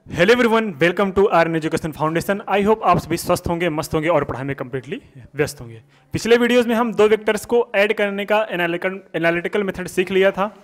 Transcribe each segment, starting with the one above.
Hello everyone, welcome to Aryan education foundation. I hope आप सभी स्वस्थ होंगे, मस्त होंगे और पढ़ाई में कम्प्लीटली व्यस्त होंगे। पिछले वीडियोस में हम दो वेक्टर्स को ऐड करने का एनालिटिकल मेथड सीख लिया था।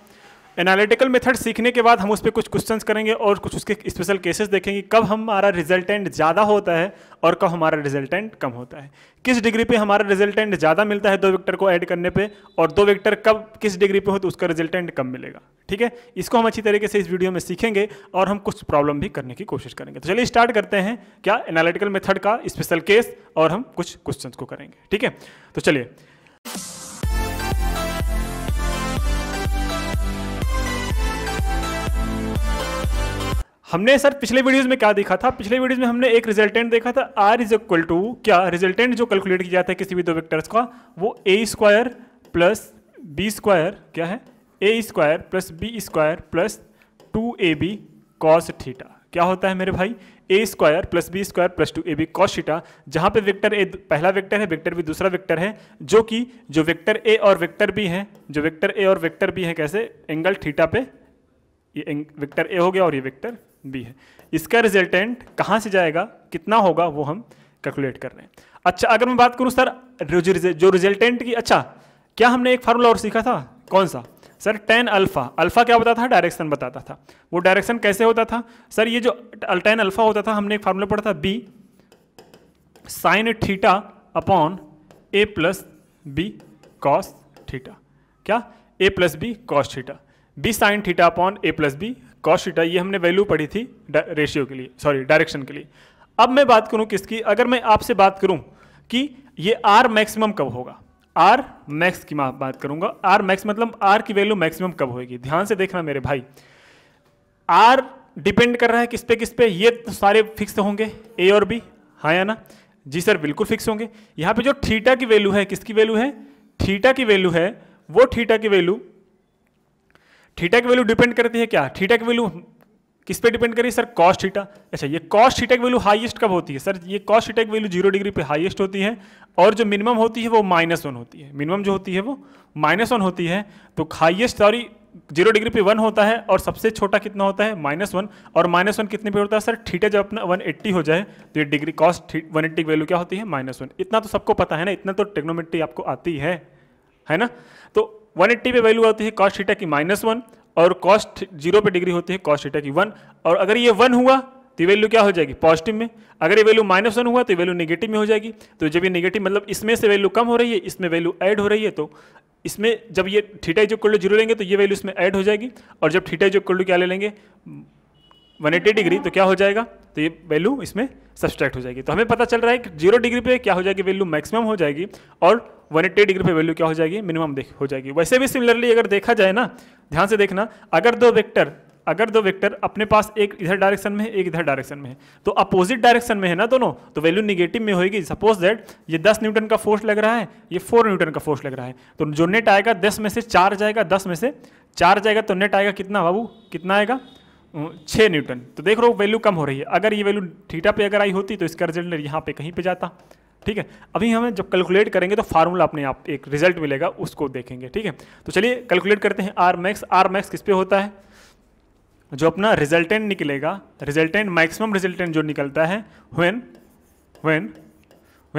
एनालिटिकल मेथड सीखने के बाद हम उस पर कुछ क्वेश्चंस करेंगे और कुछ उसके स्पेशल केसेस देखेंगे, कब हमारा रिजल्टेंट ज़्यादा होता है और कब हमारा रिजल्टेंट कम होता है, किस डिग्री पे हमारा रिजल्टेंट ज़्यादा मिलता है दो वेक्टर को ऐड करने पे, और दो वेक्टर कब किस डिग्री पे हो तो उसका रिजल्टेंट कम मिलेगा। ठीक है, इसको हम अच्छी तरीके से इस वीडियो में सीखेंगे और हम कुछ प्रॉब्लम भी करने की कोशिश करेंगे। तो चलिए स्टार्ट करते हैं क्या एनालिटिकल मेथड का स्पेशल केस और हम कुछ क्वेश्चंस को करेंगे। ठीक है, तो चलिए हमने सर पिछले वीडियोस में क्या देखा था। पिछले वीडियोस में हमने एक रिजल्टेंट देखा था R इज इक्वल टू क्या, रिजल्टेंट जो कैलकुलेट किया जाता है किसी भी दो वेक्टर्स का, वो a square plus B square क्या है, a square plus B square plus 2ab cos theta. क्या होता है मेरे भाई, a square plus B square plus 2ab cos theta, जहां पे वेक्टर a पहला वेक्टर है, वेक्टर b दूसरा वेक्टर है, जो कि जो वेक्टर a और वेक्टर b है, जो वेक्टर a और वेक्टर b है कैसे एंगल थीटा पे, ये वेक्टर a हो गया और ये वेक्टर b है। इसका रिजल्टेंट कहाँ से जाएगा, कितना होगा, वो हम कैलकुलेट कर रहे हैं। अच्छा, अगर मैं बात करूं सर जो रिजल्टेंट की, अच्छा क्या हमने एक फार्मूला और सीखा था, कौन सा सर, टेन अल्फा। अल्फा क्या बताता था, डायरेक्शन बताता था। वो डायरेक्शन कैसे होता था सर, ये जो टेन अल्फा होता था, हमने एक फार्मूला पढ़ा था b sine theta upon a plus B cos theta. क्या, a plus B cos theta, b sine theta upon a plus B cos theta. ये हमने वैल्यू पढ़ी थी रेशियो के लिए, सॉरी डायरेक्शन के लिए। अब मैं बात करूं किसकी, अगर मैं आपसे बात करूं कि ये r मैक्सिमम कब होगा, r मैक्स की मैं बात करूंगा। r मैक्स मतलब r की वैल्यू मैक्सिमम कब होगी, ध्यान से देखना मेरे भाई। r डिपेंड कर रहा है किस पे, ये तो सारे फिक्स होंगे a और b, हाँ या ना जी सर, बिल्कुल फिक्स होंगे। यहाँ पे जो थीटा की वैल्यू है, किसकी वैल्यू है, थीटा की वैल्यू है, वो थीटा की वैल्यू डिपेंड करती है क्या, थीटा की वैल्यू किस पे डिपेंड करी सर, कॉस थीटा। अच्छा, ये कॉस थीटा की वैल्यू हाईएस्ट कब होती है सर, ये कॉस थीटा की वैल्यू 0 डिग्री पे हाईएस्ट होती है, और जो मिनिमम होती है वो -1 होती है। मिनिमम जो होती है वो -1 होती है, तो हाईएस्ट सॉरी 0 डिग्री पे 1 होता है, और सबसे छोटा कितना होता है, -1। और -1 कितने पे होता है सर, थीटा जब अपना 180 हो जाए तो ये डिग्री कॉस 180 की वैल्यू क्या होती है, -1। इतना तो सबको पता है ना, इतना तो ट्रिग्नोमेट्री आपको आती है ना। तो 180 पे वैल्यू आती है कॉस थीटा की -1, और कॉस 0 पे डिग्री होती है कॉस थीटा की 1। और अगर ये 1 हुआ तो ये वैल्यू क्या हो जाएगी, पॉजिटिव में। अगर ये वैल्यू -1 हुआ तो ये वैल्यू नेगेटिव में हो जाएगी। तो जब ये नेगेटिव मतलब इसमें से वैल्यू कम हो रही है, इसमें वैल्यू ऐड हो रही है, तो इसमें जब ये थीटा इज इक्वल टू 0 लेंगे तो ये वैल्यू इसमें ऐड हो जाएगी, और जब थीटा इज इक्वल टू क्या ले लेंगे 180 डिग्री, तो क्या हो जाएगा, तो ये वैल्यू इसमें सब्सट्रैक्ट हो जाएगी। तो हमें पता चल रहा है कि 0 डिग्री पे क्या हो जाएगी, वैल्यू मैक्सिमम हो जाएगी, और 180 डिग्री पे वैल्यू क्या हो जाएगी, मिनिमम हो जाएगी। वैसे भी सिमिलरली अगर देखा जाए ना, ध्यान से देखना, अगर दो वेक्टर अपने पास एक इधर डायरेक्शन में है, एक इधर डायरेक्शन में है, तो अपोजिट डायरेक्शन में है ना दोनों, तो वैल्यू निगेटिव में होगी। सपोज दैट ये 10 न्यूटन का फोर्स लग रहा है, ये 4 न्यूटन का फोर्स लग रहा है, तो जो नेट आएगा 10 में से 4 जाएगा, 10 में से 4 जाएगा, तो नेट आएगा कितना बाबू, कितना आएगा 6 न्यूटन। तो देख रहे हो वैल्यू कम हो रही है। अगर ये वैल्यू थीटा पे अगर आई होती तो इसका रिजल्ट यहाँ पे कहीं पे जाता। ठीक है, अभी हमें जब कैलकुलेट करेंगे तो फार्मूला अपने आप एक रिजल्ट मिलेगा, उसको देखेंगे। ठीक है, तो चलिए कैलकुलेट करते हैं। आर मैक्स किस पे होता है, जो अपना रिजल्टेंट निकलेगा, रिजल्टेंट मैक्सिमम रिजल्टेंट जो निकलता है व्हेन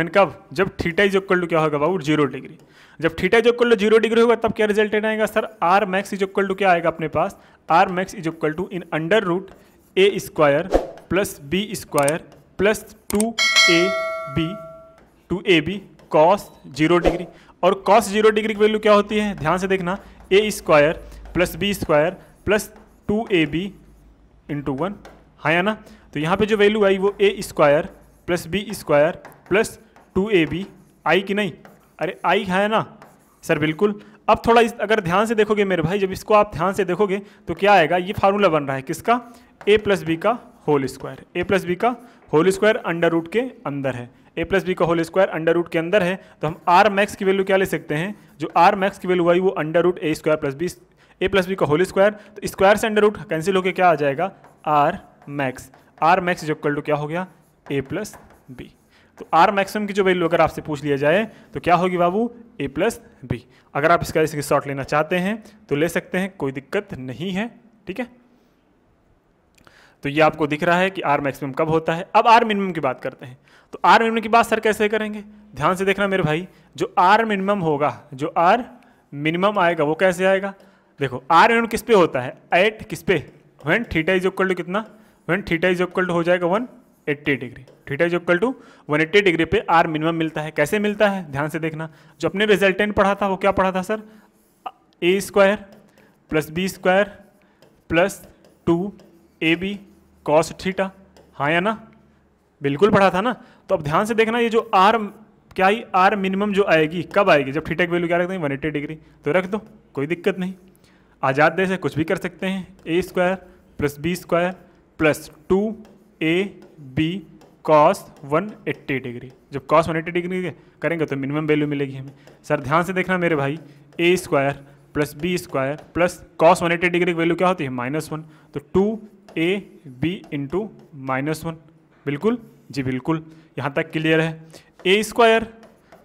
कब, जब थीटा इज इक्वल टू क्या होगा बाबू 0 डिग्री। जब theta is equal to 0 degree होगा तब क्या रिजल्टेंट आएगा sir, R max is equal to क्या आएगा अपने पास, R max is equal to in under root a square plus B square plus 2ab cos 0 degree. और कॉस 0 डिग्री की वैल्यू क्या होती है, ध्यान से देखना, a square plus B square plus 2ab into 1, हाँ या ना। तो यहाँ पे जो वैल्यू आई वो a square plus B square plus 2ab आई कि नहीं, अरे आई है ना सर, बिल्कुल। अब थोड़ा अगर ध्यान से देखोगे मेरे भाई, जब इसको आप ध्यान से देखोगे तो क्या आएगा, ये फार्मूला बन रहा है किसका, a प्लस बी का whole square, a plus B का होल स्क्वायर अंडर रूट के अंदर है, a प्लस बी का होल स्क्वायर अंडर रूट के अंदर है। तो हम आर मैक्स की वैल्यू क्या ले सकते हैं, जो आर मैक्स की वैल्यू आई वो under root a square plus B, a plus B का होल स्क्वायर, तो स्क्वायर से अंडर रूट कैंसिल होकर क्या आ जाएगा, R max is equal to क्या हो गया, a प्लस बी। तो आर मैक्सिमम की जो वैल्यू अगर आपसे पूछ लिया जाए तो क्या होगी बाबू, a प्लस बी। अगर आप इसका शॉर्ट लेना चाहते हैं तो ले सकते हैं, कोई दिक्कत नहीं है। ठीक है, तो ये आपको दिख रहा है कि आर मैक्सिमम कब होता है। अब आर मिनिमम की बात करते हैं। तो आर मिनिमम की बात सर कैसे करेंगे, ध्यान से देखना मेरे भाई। जो आर मिनिमम होगा, जो आर मिनिमम आएगा वो कैसे आएगा, देखो आर मिनिमम किस पे होता है, एट किस पे, when theta is equal to कितना, when theta is equal to हो जाएगा 180 degree, theta is equal to 180 degree पे आर मिनिमम मिलता है। कैसे मिलता है, ध्यान से देखना। जो अपने रिजल्टेंट पढ़ा था वो क्या पढ़ा था sir, a square plus B square plus 2ab cos theta, हाँ या ना, बिल्कुल पढ़ा था ना। तो अब ध्यान से देखना, ये जो आर क्या ही आर मिनिमम जो आएगी कब आएगी, जब थीटा की वैल्यू क्या रखते हैं 180 डिग्री, तो रख दो, कोई दिक्कत नहीं। आजाद देश से कुछ भी कर सकते हैं, a square plus B square plus 2ab cos 180 degree. जब कॉस 180 डिग्री करेंगे तो मिनिमम वैल्यू मिलेगी हमें। सर ध्यान से देखना मेरे भाई, a square plus B square plus cos 180 degree की वैल्यू क्या होती है -1, तो 2ab इंटू -1, बिल्कुल जी बिल्कुल, यहाँ तक क्लियर है। A square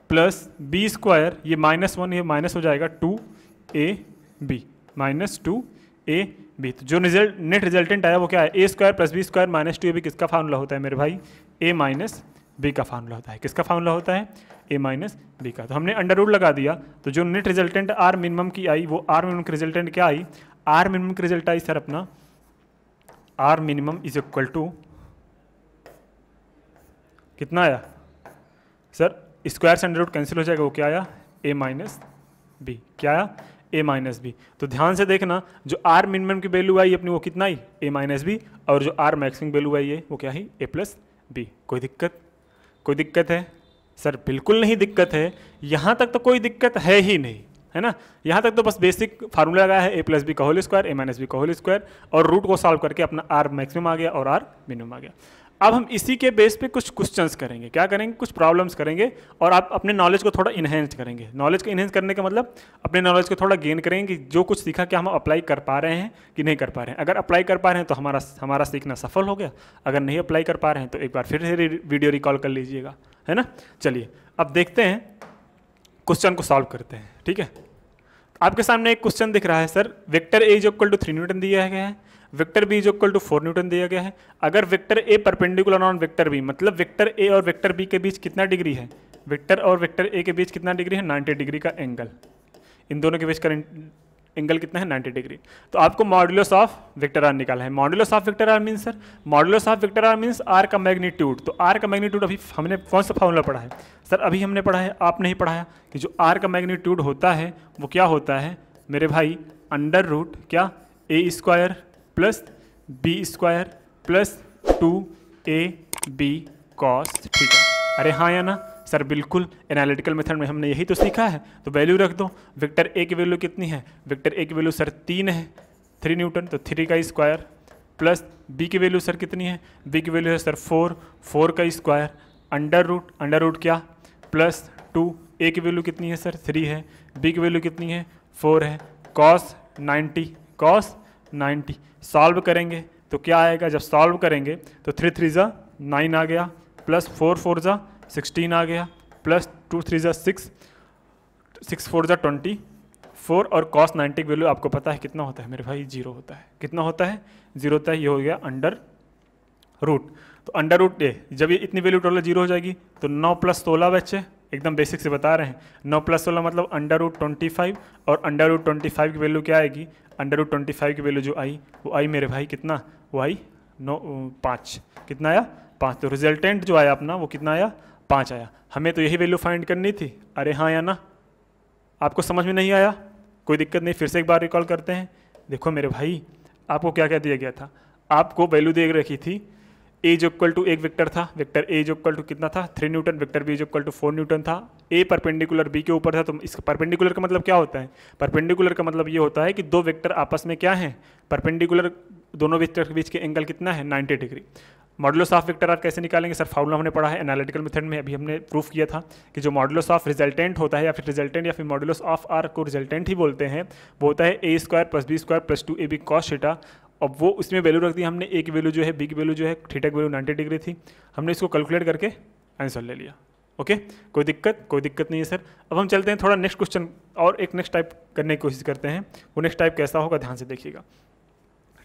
plus B square, ये -1 ये माइनस हो जाएगा 2ab माइनस 2ab। तो जो नेट रिजल्टेंट आया वो क्या है, a square plus B square minus 2ab किसका फार्मूला होता है मेरे भाई, a माइनस बी का फार्मूला होता है। किसका फार्मूला होता है, a माइनस बी का। तो हमने अंडर रूट लगा दिया, तो जो नेट रिजल्टेंट आर मिनिमम की आई वो आर मिनिमम की रिजल्टेंट क्या आई, आर मिनिमम की रिजल्ट आई सर अपना R minimum is equal to कितना आया सर, स्क्वायर से अंडर रूट कैंसिल हो जाएगा, वो क्या आया a माइनस बी, क्या आया a माइनस बी। तो ध्यान से देखना, जो आर मिनिमम की वैल्यू आई अपनी वो कितना आई a माइनस बी, और जो आर मैक्सिमम वैल्यू आई है वो क्या है a प्लस बी। कोई दिक्कत, कोई दिक्कत है सर, बिल्कुल नहीं दिक्कत है, यहाँ तक तो कोई दिक्कत है ही नहीं, है ना। यहाँ तक तो बस बेसिक फार्मूला लगाया है, a प्लस बी का whole square, a minus B का होल स्क्वायर, और रूट को सॉल्व करके अपना आर मैक्सिमम आ गया और आर मिनिमम आ गया। अब हम इसी के बेस पे कुछ क्वेश्चंस करेंगे, क्या करेंगे, कुछ प्रॉब्लम्स करेंगे, और आप अपने नॉलेज को थोड़ा इन्हेंस करेंगे। नॉलेज को इन्हेंस करने का मतलब अपने नॉलेज को थोड़ा गेन करेंगे कि जो कुछ सीखा क्या हम अप्लाई कर पा रहे हैं कि नहीं कर पा रहे हैं। अगर अप्लाई कर पा रहे हैं तो हमारा सीखना सफल हो गया, अगर नहीं अप्लाई कर पा रहे हैं तो एक बार फिर से वीडियो रिकॉल कर लीजिएगा, है ना। चलिए अब देखते हैं, क्वेश्चन को सॉल्व करते हैं, ठीक है। आपके सामने एक क्वेश्चन दिख रहा है sir, vector A is equal to 3 newton दिया गया है, vector B is equal to 4 newton दिया गया है। अगर vector A perpendicular on vector B, मतलब वेक्टर ए और वेक्टर बी के बीच कितना डिग्री है, वेक्टर और वेक्टर ए के बीच कितना डिग्री है, 90 डिग्री का एंगल, इन दोनों के बीच का एंगल कितना है, 90 डिग्री। तो आपको मॉड्यूलस ऑफ वेक्टर आर निकालना है। Modulus of vector R means sir, modulus of vector R means R का मैग्नीट्यूड। तो आर का मैग्नीट्यूड अभी हमने कौन सा फार्मूला पढ़ा है सर, अभी हमने पढ़ा है, आप नहीं पढ़ाया, कि जो आर का मैग्नीट्यूड होता है वो क्या होता है मेरे भाई, अंडर रूट क्या, a square plus B square plus 2ab cos theta. अरे हाँ या ना सर, बिल्कुल, एनालिटिकल मेथड में हमने यही तो सीखा है। तो वैल्यू रख दो, वेक्टर ए की वैल्यू कितनी है, वेक्टर ए की वैल्यू सर 3 है, 3 न्यूटन, तो 3 का स्क्वायर, प्लस बी की वैल्यू सर कितनी है, बी की वैल्यू है सर 4 का स्क्वायर, अंडर रूट क्या, प्लस 2, ए की वैल्यू कितनी है सर 3 है, बी की वैल्यू कितनी है 4 है, कॉस 90 सॉल्व करेंगे तो क्या आएगा, जब सॉल्व करेंगे तो 3 3 जा 9 आ गया, प्लस 4 4 जा 16 आ गया, प्लस 2 3 जा 6 6 4 जा 24, और कॉस 90 की वैल्यू आपको पता है कितना होता है मेरे भाई, 0 होता है। कितना होता है, 0 होता है। ये हो गया अंडर रूट। तो अंडर रूट ए, जब ये इतनी वैल्यू टोटल 0 हो जाएगी तो 9 + 16 बच्चे, एकदम बेसिक से बता रहे हैं, 9 + 16 मतलब अंडर रूट 25, और अंडर रूट 25 की वैल्यू क्या आएगी, अंडर रूट 25 की वैल्यू जो आई वो आई मेरे भाई कितना, वो आई 5, कितना आया 5। तो रिजल्टेंट जो आया अपना वो कितना आया, 5 आया। हमें तो यही वैल्यू फाइंड करनी थी। अरे हाँ या ना, आपको समझ में नहीं आया, कोई दिक्कत नहीं, फिर से एक बार रिकॉल करते हैं। देखो मेरे भाई, आपको क्या क्या दिया गया था, आपको वैल्यू दे रखी थी, ए इज इक्वल टू एक वेक्टर था, vector A is equal to कितना था 3 newton, vector B is equal to 4 newton था, ए परपेंडिकुलर बी के ऊपर था। तो इसका परपेंडिकुलर का मतलब क्या होता है, परपेंडिकुलर का मतलब ये होता है कि दो वेक्टर आपस में क्या है, परपेंडिकुलर, दोनों वेक्टर के बीच के एंगल कितना है 90 degree. Modulus of vector R कैसे निकालेंगे सर, फार्मूला हमने पढ़ा है एनालिटिकल मेथड में, अभी हमने प्रूफ किया था कि जो मॉडुलस ऑफ रिजल्टेंट होता है, या फिर रिजल्टेंट या फिर मॉडुलस ऑफ आर को रिजल्टेंट ही बोलते हैं, वो होता है a square plus B square plus 2ab cos theta. अब वो उसमें वैल्यू रख दी हमने, ए की वैल्यू जो है, बी की वैल्यू जो है, थीटा की वैल्यू 90 डिग्री थी, हमने इसको कैलकुलेट करके आंसर ले लिया। ओके, कोई दिक्कत नहीं है सर। अब हम चलते हैं थोड़ा नेक्स्ट क्वेश्चन, और एक नेक्स्ट टाइप करने की कोशिश करते हैं। वो नेक्स्ट टाइप कैसा होगा ध्यान से देखिएगा,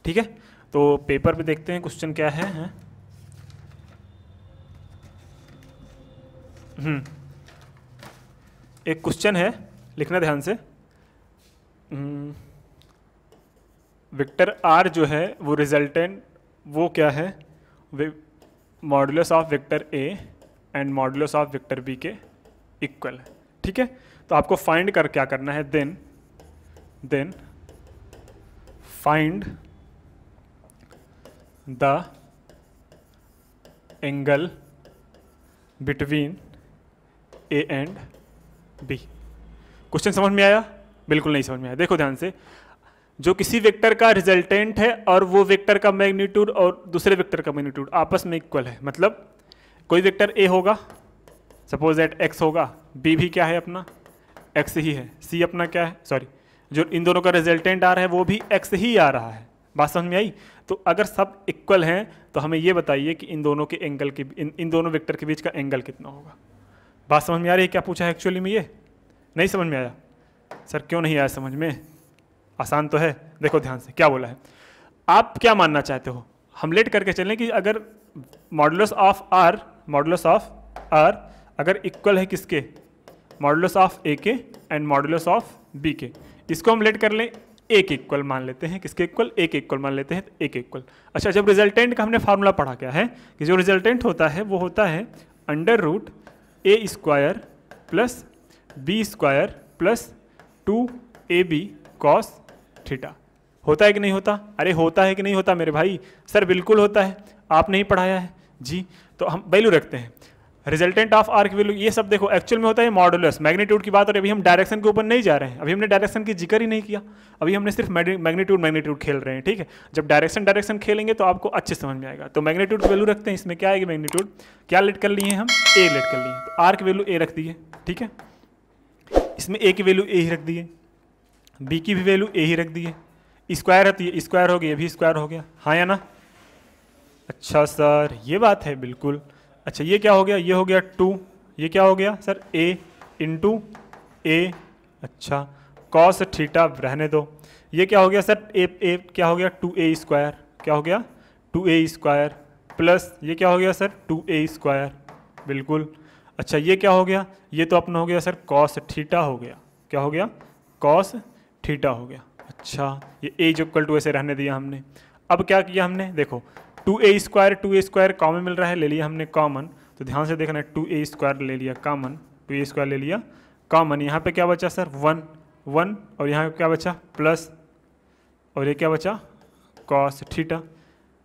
ठीक है। तो पेपर पे देखते हैं क्वेश्चन क्या है, हैं? एक क्वेश्चन है, लिखना ध्यान से। वेक्टर आर जो है वो रिजल्टेंट वो क्या है, modulus of vector A and modulus of vector B के इक्वल है, ठीक है। तो आपको फाइंड कर क्या करना है, then find the angle between A and B. Question समझ में आया? बिल्कुल नहीं समझ में आया। देखो ध्यान से, जो किसी वेक्टर का रिजल्टेंट है और वो वेक्टर का मैग्नीट्यूड और दूसरे वेक्टर का मैग्नीट्यूड आपस में इक्वल है, मतलब कोई वेक्टर ए होगा, सपोज दैट एक्स होगा, बी भी क्या है अपना एक्स ही है, सी अपना क्या है, सॉरी जो इन दोनों का रिजल्टेंट आ रहा है वो भी एक्स ही आ रहा है। बात समझ में आई? तो अगर सब इक्वल हैं तो हमें ये बताइए कि इन दोनों के एंगल के इन दोनों वेक्टर के बीच का एंगल कितना होगा। बात समझ में आ रही है? क्या पूछा है एक्चुअली में, ये नहीं समझ में आया? सर क्यों नहीं आया समझ में? आसान तो है। देखो ध्यान से क्या बोला है, आप क्या मानना चाहते हो, हम लेट करके चलें कि अगर मॉडुलस ऑफ आर अगर इक्वल है किसके, मॉडुलस ऑफ ए के एंड मॉडुलस ऑफ बी के, इसको हम लेट कर लें ए के इक्वल मान लेते हैं। किसके इक्वल? ए के इक्वल मान लेते हैं, ए के इक्वल। अच्छा, जब रिजल्टेंट का हमने फार्मूला पढ़ा क्या है कि जो रिजल्टेंट होता है वो होता है under root a square plus B square plus 2ab cos theta. होता है कि नहीं होता? अरे होता है कि नहीं होता मेरे भाई? सर बिल्कुल होता है, आप नहीं पढ़ाया है जी। तो हम वैल्यू रखते हैं रिजल्टेंट ऑफ आर की वैल्यू, ये सब देखो एक्चुअल में होता है मॉडुलस, मैग्नीट्यूड की बात हो रही है। अभी हम डायरेक्शन के ऊपर नहीं जा रहे हैं, अभी हमने डायरेक्शन की जिक्र ही नहीं किया, अभी हमने सिर्फ मैग्नीट्यूड खेल रहे हैं, ठीक है। जब डायरेक्शन खेलेंगे तो आपको अच्छे समझ में आएगा। तो मैग्नीट्यूड की वैल्यू रखते हैं, इसमें क्या आएगी मैग्नीट्यूड, क्या लेट कर लिए हैं हम, ए लेट कर लिए, तो आर की वैल्यू ए रख दी है, ठीक है। इसमें ए की वैल्यू ए ही रख दी है, बी की भी वैल्यू ए ही रख दी है, स्क्वायर है तो ये स्क्वायर हो गया, ये भी स्क्वायर हो गया, हाँ या ना? अच्छा सर ये बात है, बिल्कुल। अच्छा ये क्या हो गया, ये हो गया 2, ये क्या हो गया सर a इंटू ए, अच्छा कॉस थीटा रहने दो। ये क्या हो गया सर ए क्या हो गया 2a स्क्वायर, क्या हो गया 2a स्क्वायर प्लस ये क्या हो गया सर 2a स्क्वायर, बिल्कुल। अच्छा ये क्या हो गया, ये तो अपना हो गया सर कॉस थीटा हो गया, क्या हो गया कॉस थीटा हो गया। अच्छा ये a इक्वल टू ऐसे रहने दिया हमने। अब क्या किया हमने, देखो 2a स्क्वायर कॉमन मिल रहा है, ले लिया हमने कॉमन। तो ध्यान से देखना, 2a स्क्वायर ले लिया कॉमन, 2a स्क्वायर ले लिया कॉमन। यहाँ पे क्या बचा सर 1 और यहाँ पे क्या बचा प्लस, और ये क्या बचा cos theta,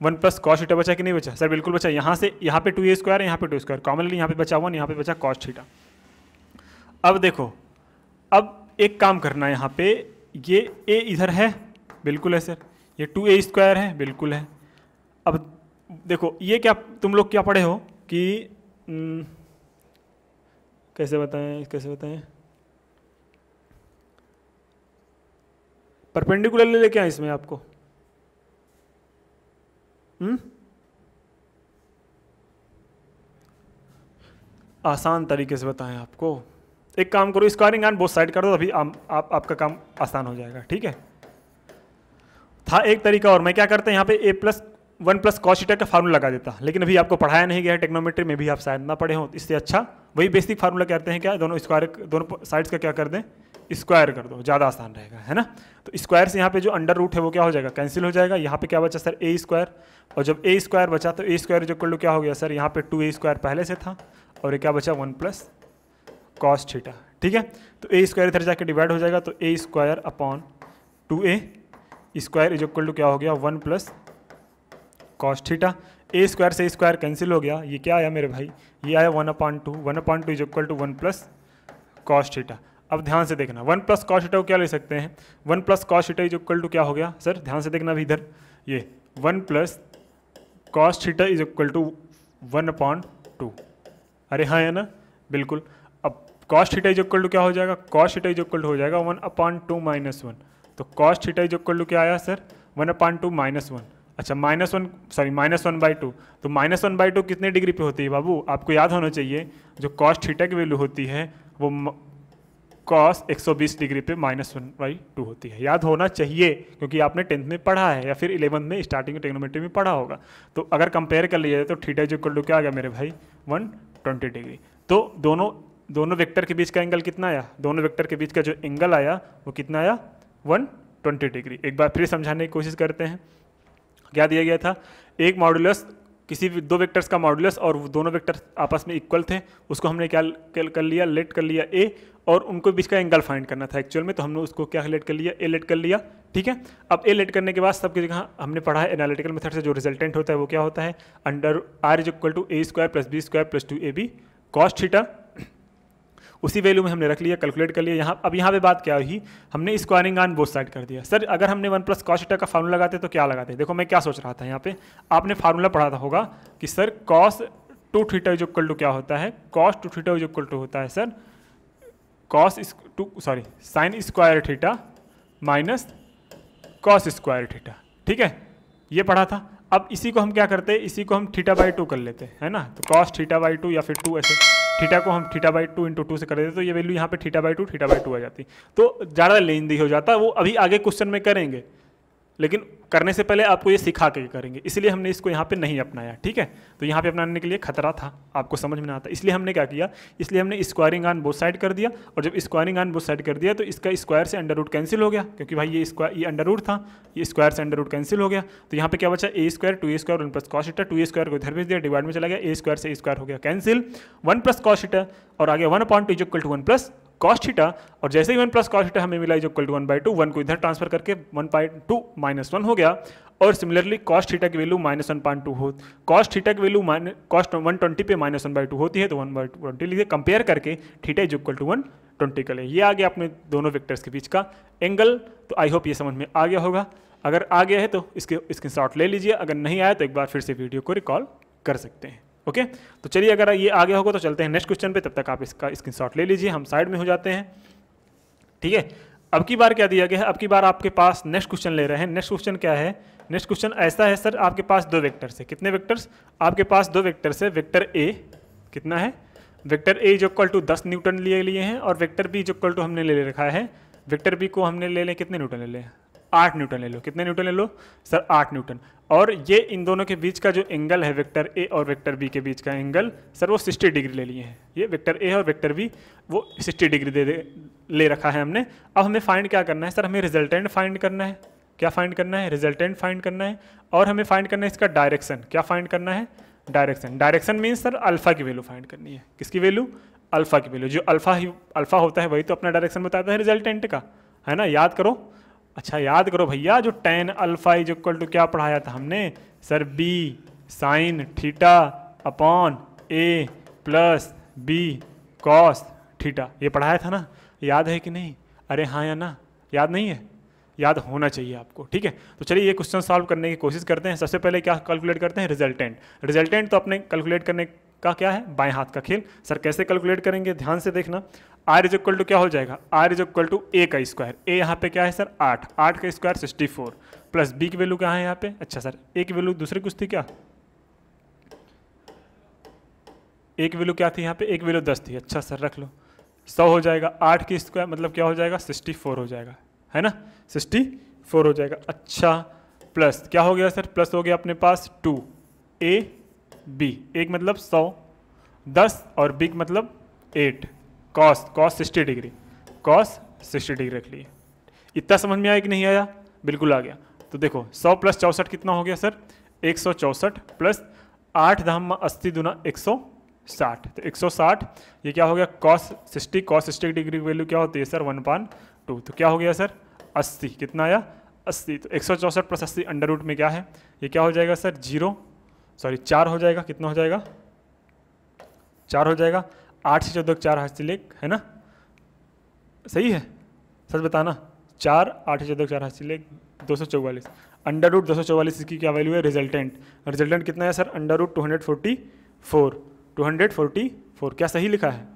1 plus cos theta बचा कि नहीं बचा? सर बिल्कुल बचा। यहाँ से यहाँ पे 2a स्क्वायर है, यहाँ पे 2 स्क्वायर कॉमन ले, यहाँ पे बचा 1, यहाँ पे बचा कॉस थीटा। अब देखो, अब एक काम करना है, यहाँ पे ये a इधर है, बिल्कुल है सर, ये 2a स्क्वायर है, बिल्कुल है। अब देखो ये क्या तुम लोग क्या पढ़े हो कि कैसे बताएं परपेंडिकुलर ले लेके आए इसमें आपको, आसान तरीके से बताएं आपको। एक काम करो, स्क्वायरिंग ऑन बोथ साइड कर दो, अभी आपका काम आसान हो जाएगा, ठीक है। था एक तरीका और, मैं क्या करता यहाँ पे a+1 प्लस कॉस थीटा का फार्मूला लगा देता, लेकिन अभी आपको पढ़ाया नहीं गया है, टेक्नोमेट्री में भी आप शायद ना पढ़े हो, इससे अच्छा वही बेसिक फार्मूला कहते हैं क्या, दोनों साइड्स का क्या कर दें स्क्वायर कर दो, ज़्यादा आसान रहेगा, है ना। तो स्क्वायर से यहाँ पे जो अंडर रूट है वो क्या हो जाएगा, कैंसिल हो जाएगा। यहाँ पे क्या बचा सर a स्क्वायर, और जब a स्क्वायर बचा तो a स्क्वायर इक्वल टू क्या हो गया सर, यहाँ पे 2a स्क्वायर पहले से था और ये क्या बचा 1 प्लस कॉस थीटा, ठीक है। तो a स्क्वायर इधर जाके डिवाइड हो जाएगा, तो a square upon 2a square is equal to क्या हो गया 1 plus cos theta. a square से स्क्वायर कैंसिल हो गया, ये क्या आया मेरे भाई, ये आया 1/2 is equal to 1 plus cos theta. अब ध्यान से देखना, 1 प्लस कॉस थीटा को क्या ले सकते हैं, 1 plus cos theta is equal to क्या हो गया सर, ध्यान से देखना अभी इधर, ये 1 plus cos theta is equal to 1/2, अरे हाँ है ना, बिल्कुल। अब cos theta is equal to क्या हो जाएगा, cos theta is equal to हो जाएगा 1/2 - 1, तो cos theta is equal to क्या आया सर 1/2 - 1। अच्छा -1/2, तो -1/2 कितने डिग्री पे होती है बाबू, आपको याद होना चाहिए, जो कॉस थीटा की वैल्यू होती है वो कॉस 120 डिग्री पे -1/2 होती है। याद होना चाहिए क्योंकि आपने 10th में पढ़ा है या फिर 11th में स्टार्टिंग में ट्रिग्नोमेट्री में पढ़ा होगा। तो अगर कंपेयर कर लिया जाए तो थीटा इज इक्वल टू क्या आ गया मेरे भाई 120 डिग्री। तो दोनों वेक्टर के बीच का एंगल कितना आया, दोनों वेक्टर के बीच का जो एंगल आया वो कितना आया 120 डिग्री। एक बार फिर समझाने की कोशिश करते हैं। क्या दिया गया था, एक मॉडुलस किसी भी दो वेक्टर्स का मॉडुलस और वो दोनों वेक्टर आपस में इक्वल थे, उसको हमने क्या कर लिया, लेट कर लिया ए, और उनको बीच का एंगल फाइंड करना था एक्चुअल में, तो हमने उसको क्या लेट कर लिया, ए लेट कर लिया। ठीक है, अब ए लेट करने के बाद सबकी जगह हमने पढ़ा है एनालिटिकल मेथड से जो रिजल्टेंट होता है वो क्या होता है, under R is equal to A square plus B square plus 2ab cos theta. उसी वैल्यू में हमने रख लिया, कैलकुलेट कर लिया। यहाँ अब यहाँ पे बात क्या हुई, हमने स्क्वायरिंग ऑन बोथ साइड कर दिया। सर अगर हमने 1 + cos थीटा का फार्मूला लगाते तो क्या लगाते, देखो मैं क्या सोच रहा था, यहाँ पे आपने फार्मूला पढ़ा था होगा कि sir cos 2 theta is equal to क्या होता है, cos 2 theta is equal to होता है sir sin square theta minus cos square theta. ठीक है, ये पढ़ा था। अब इसी को हम क्या करते हैं, इसी को हम θ/2 कर लेते हैं, है ना, तो cos θ/2 या फिर 2 ऐसे, थीटा को हम θ/2 × 2 से कर देते तो ये वैल्यू यहाँ पे θ/2 आ जाती, तो ज़्यादा लेंदी हो जाता। वो अभी आगे क्वेश्चन में करेंगे, लेकिन करने से पहले आपको ये सिखा के करेंगे, इसलिए हमने इसको यहाँ पे नहीं अपनाया। ठीक है, तो यहाँ पे अपनाने के लिए खतरा था, आपको समझ में ना आता, इसलिए हमने क्या किया, इसलिए हमने स्क्वायरिंग ऑन बोथ साइड कर दिया। और जब स्क्वायरिंग ऑन बोथ साइड कर दिया तो इसका स्क्वायर से अंडर रूट कैंसिल हो गया, क्योंकि भाई ये अंडर रूट था, ये स्क्वायर से अंडर रूट कैंसिल हो गया। तो यहाँ पे क्या बचा, a square 2a square 1 + cos theta, 2a square को इधर भेज दिया, डिवाइड में चला गया, a स्क्वायर से a स्क्वायर हो गया कैंसिल, 1 + cos थीटा और आगे 1/2 is equal to 1 + cos theta. और जैसे ही 1 + cos थीटा हमें मिला इज इक्वल टू 1/2, 1 को इधर ट्रांसफर करके 1/2 -1 हो गया। और सिमिलरली cos थीटा की वैल्यू -1/2 हो, cos थीटा की वैल्यू cos 120 पे -1/2 होती है, तो 1/20 लीजिए, कंपेयर करके थीटा इज इक्वल टू 120 कर ले। ये आ गया अपने दोनों वेक्टर्स के बीच का एंगल। तो आई होप ये समझ में आ गया होगा। अगर आ गया है तो इसके स्क्रीनशॉट ले लीजिए, अगर नहीं आया तो एक बार फिर से वीडियो को रिकॉल कर सकते हैं। ओके, तो चलिए अगर ये आ गया होगा तो चलते हैं नेक्स्ट क्वेश्चन पे, तब तक आप इसका स्क्रीनशॉट ले लीजिए, हम साइड में हो जाते हैं। ठीक है, अब की बार क्या दिया गया है, अब की बार आपके पास नेक्स्ट क्वेश्चन ले रहे हैं। नेक्स्ट क्वेश्चन क्या है, नेक्स्ट क्वेश्चन ऐसा है सर, आपके पास दो वेक्टर्स है, कितने वेक्टर्स, आपके पास दो वेक्टर्स है। वेक्टर ए कितना है, vector A is equal to 10 newton लिए हैं, और vector B is equal to हमने ले रखा है, वेक्टर बी को हमने ले लें कितने न्यूटन ले लें, 8 न्यूटन ले लो। कितने न्यूटन ले लो सर, 8 न्यूटन। और ये इन दोनों के बीच का जो एंगल है वेक्टर ए और वेक्टर बी के बीच का एंगल सर वो 60 डिग्री ले लिए हैं। ये वेक्टर ए और वेक्टर बी वो 60 डिग्री ले रखा है हमने। अब हमें फाइंड क्या करना है सर, हमें रिजल्टेंट फाइंड करना है। क्या फाइंड करना है, रिजल्टेंट फाइंड करना है। और हमें फाइंड करना है इसका डायरेक्शन, क्या फाइंड करना है, direction. Direction means sir alpha की वैल्यू फाइंड करनी है। किसकी वैल्यू, अल्फा की वैल्यू। जो अल्फा होता है वही तो अपना डायरेक्शन बताता है रिजल्टेंट का, है ना, याद करो। अच्छा याद करो भैया, जो tan alpha is equal to क्या पढ़ाया था हमने sir, b sin theta upon a plus b cos theta, ये पढ़ाया था ना, याद है कि नहीं, अरे हाँ या ना, याद नहीं है, याद होना चाहिए आपको। ठीक है, तो चलिए ये क्वेश्चन सॉल्व करने की कोशिश करते हैं। सबसे पहले क्या कैलकुलेट करते हैं, रिजल्टेंट। रिजल्टेंट तो अपने कैलकुलेट करने का क्या है, बाएं हाथ का खेल। सर कैसे कैलकुलेट करेंगे, ध्यान से देखना। आर इज इक्वल टू क्या हो जाएगा, आर इज इक्वल टू ए का स्क्वायर, ए यहाँ पे क्या है सर 8, 8 का स्क्वायर 64 प्लस बी की वैल्यू क्या है यहाँ पे, अच्छा सर ए की वैल्यू दूसरी कुछ थी क्या, ए की वैल्यू क्या थी यहाँ पे, ए की वैल्यू 10 थी, अच्छा सर रख लो, 100 हो जाएगा। 8 की स्क्वायर मतलब क्या हो जाएगा, 64 हो जाएगा, है ना, 64 हो जाएगा। अच्छा प्लस क्या हो गया सर, प्लस हो गया अपने पास 2 ए बी, एक मतलब 100, 10 और बी मतलब 8, कॉस 60 डिग्री, कॉस 60 डिग्री रख लिए। इतना समझ में आया कि नहीं आया, बिल्कुल आ गया। तो देखो 100 + 64 कितना हो गया सर, 164 प्लस 8 धाम 80 दूना 160, तो 160, ये क्या हो गया कॉस 60 डिग्री की वैल्यू क्या होती है सर 1/2, तो क्या हो गया सर 80, कितना आया 80, तो 164 + 80 अंडर रूट में क्या है, ये क्या हो जाएगा सर 4 हो जाएगा, कितना हो जाएगा 4 हो जाएगा। 8 से 14 4 हाथ से लेक, है ना, सही है, सच बताना, 4 8 से 14 4 हाथ से लेक 244, अंडर रूट 244 इसकी क्या वैल्यू है, रिजल्टेंट। रिजल्टेंट कितना है सर, अंडर रूट 244, क्या सही लिखा है,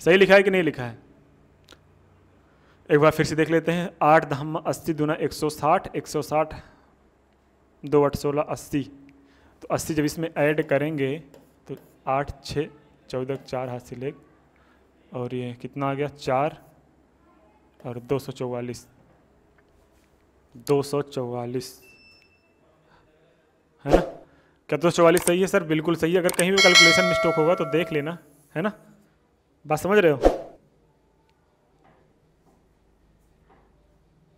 सही लिखा है कि नहीं लिखा है, एक बार फिर से देख लेते हैं। 8 धाम 80 दूना 160, 160 2 8 16 80, तो 80 जब इसमें ऐड करेंगे तो 8 6 14 4 हाथ से लेक और ये कितना आ गया 4 और 244 है ना। क्या 244 सही है सर? बिल्कुल सही है। अगर कहीं भी कैलकुलेशन मिस्टेक होगा तो देख लेना, है ना। बात समझ रहे हो?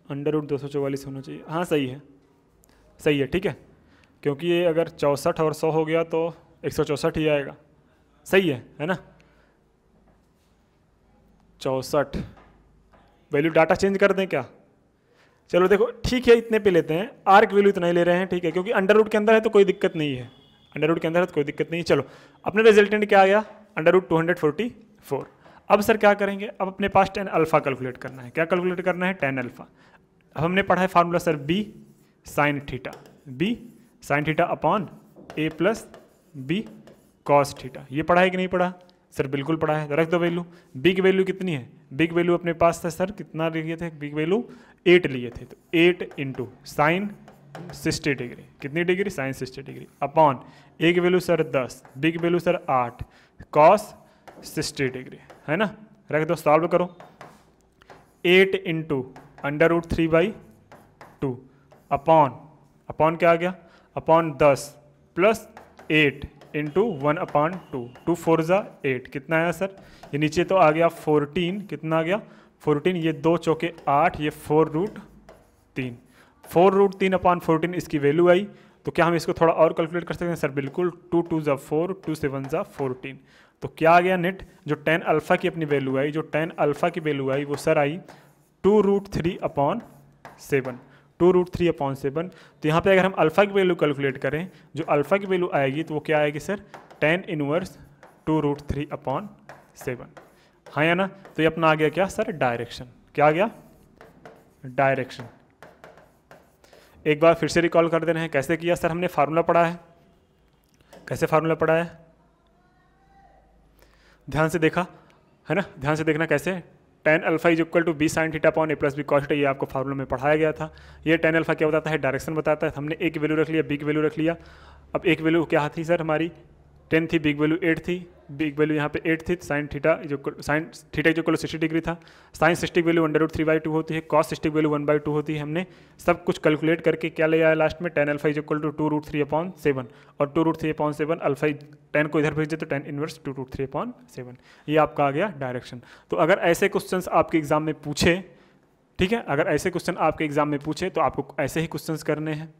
√244 होना चाहिए। हाँ सही है, सही है, ठीक है। क्योंकि ये अगर 64 और 100 हो गया तो 164 ही आएगा। सही है ना। 64 वैल्यू डाटा चेंज कर दें क्या? चलो देखो ठीक है, इतने पे लेते हैं। आर की वैल्यू इतना ही ले रहे हैं, ठीक है, क्योंकि अंडर रूट के अंदर है तो कोई दिक्कत नहीं है। अंडर रूट के अंदर है तो कोई दिक्कत नहीं है। चलो अपने रिजल्टेंट क्या आ गया? √244। अब सर क्या करेंगे? अब अपने पास tan अल्फा कैलकुलेट करना है। क्या कैलकुलेट करना है? tan alpha. अब हमने पढ़ा है formula sir b sin theta upon a plus b cos theta. ये पढ़ा है कि नहीं पढ़ा? सर बिल्कुल पढ़ा है। रख दो वैल्यू। b की वैल्यू कितनी है? b की वैल्यू अपने पास था सर, कितना लिए थे? b की वैल्यू 8 लिए थे, तो 8 इंटू साइन 60 डिग्री। कितनी degree? Sine 60 degree upon a की वैल्यू सर 10, b की वैल्यू सर 8, cos 60 डिग्री, है ना। रख दो, सॉल्व करो। 8 इंटू √3/2 अपॉन क्या आ गया? अपॉन 10 प्लस 8 इंटू 1/2, 2 4 ज़ा 8, कितना आया सर? ये नीचे तो आ गया 14, कितना आ गया? 14, ये 2 चौके 8, ये 4√3, 4√3/14 इसकी वैल्यू आई। तो क्या हम इसको थोड़ा और कैलकुलेट कर सकते हैं? सर बिल्कुल। 2 2 ज़ा 4, 2 7 ज़ा 14। तो क्या आ गया नेट? जो tan अल्फा की अपनी वैल्यू आई, जो tan अल्फा की वैल्यू आई वो सर आई 2√3/7, 2√3/7। तो यहाँ पे अगर हम अल्फा की वैल्यू कैलकुलेट करें, जो अल्फा की वैल्यू आएगी तो वो क्या आएगी सर? tan इनवर्स 2√3/7, हाँ या ना। तो ये अपना आ गया क्या सर? डायरेक्शन। क्या आ गया? डायरेक्शन। एक बार फिर से रिकॉल कर दे रहे हैं, कैसे किया सर? हमने फार्मूला पढ़ा है। कैसे फार्मूला पढ़ा है? ध्यान से देखा है ना, ध्यान से देखना कैसे। tan alpha is equal to b sin theta upon a plus b cos theta, ये आपको फार्मूला में पढ़ाया गया था। ये tan अल्फा क्या बताता है? डायरेक्शन बताता है। हमने a की वैल्यू रख लिया, b की वैल्यू रख लिया। अब a की वैल्यू क्या थी सर? हमारी 10 थी, b की वैल्यू 8 थी, b की वैल्यू यहाँ पे 8 थी। sin थीटा जो 60 डिग्री था। sin 60 की वैल्यू √3/2 होती है, cos 60 की वैल्यू 1/2 होती है। हमने सब कुछ कैलकुलेट करके क्या ले आया लास्ट में? tan alpha is equal to 2√3/7, और 2√3/7 अल्फा tan को इधर भेज दे तो tan इनवर्स 2√3/7। ये आपका आ गया डायरेक्शन। तो अगर ऐसे क्वेश्चंस आपके एग्जाम में पूछे, ठीक है, अगर ऐसे क्वेश्चन आपके एग्जाम में पूछे तो आपको ऐसे ही क्वेश्चंस करने हैं।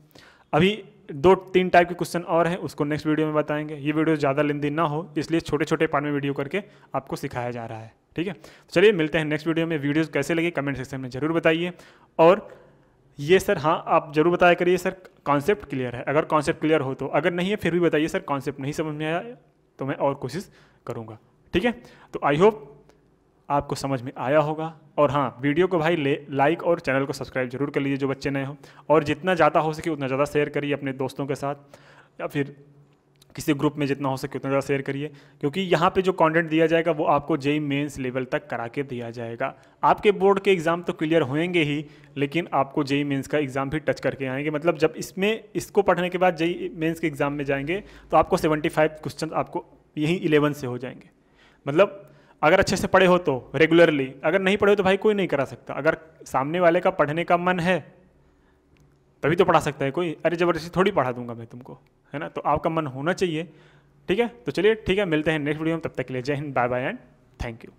अभी 2-3 टाइप के क्वेश्चन और हैं, उसको नेक्स्ट वीडियो में बताएंगे। ये वीडियो ज़्यादा लेंदी ना हो इसलिए छोटे छोटे पार्ट में वीडियो करके आपको सिखाया जा रहा है, ठीक है। तो चलिए मिलते हैं नेक्स्ट वीडियो में। वीडियोस कैसे लगे कमेंट सेक्शन में ज़रूर बताइए। और ये सर, हाँ आप जरूर बताया करिए सर कॉन्सेप्ट क्लियर है। अगर कॉन्सेप्ट क्लियर हो तो, अगर नहीं है फिर भी बताइए सर कॉन्सेप्ट नहीं समझ में आया तो मैं और कोशिश करूँगा, ठीक है। तो आई होप आपको समझ में आया होगा। और हाँ, वीडियो को भाई लाइक और चैनल को सब्सक्राइब जरूर कर लीजिए जो बच्चे नए हो, और जितना ज़्यादा हो सके उतना ज़्यादा शेयर करिए अपने दोस्तों के साथ, या फिर किसी ग्रुप में जितना हो सके उतना ज़्यादा शेयर करिए। क्योंकि यहाँ पे जो कंटेंट दिया जाएगा वो आपको जेईई मेंस लेवल तक करा के दिया जाएगा। आपके बोर्ड के एग्ज़ाम तो क्लियर होंगे ही, लेकिन आपको जेईई मेंस का एग्ज़ाम भी टच करके आएंगे। मतलब जब इसको पढ़ने के बाद जेईई मेंस के एग्ज़ाम में जाएंगे तो आपको 75 क्वेश्चन आपको यहीं 11 से हो जाएंगे। मतलब अगर अच्छे से पढ़े हो तो रेगुलरली, अगर नहीं पढ़े हो तो भाई कोई नहीं करा सकता। अगर सामने वाले का पढ़ने का मन है तभी तो पढ़ा सकता है कोई, अरे ज़बरदस्ती थोड़ी पढ़ा दूंगा मैं तुमको, है ना। तो आपका मन होना चाहिए, ठीक है। तो चलिए ठीक है, मिलते हैं नेक्स्ट वीडियो में। तब तक के लिए जय हिंद, bye bye and thank you.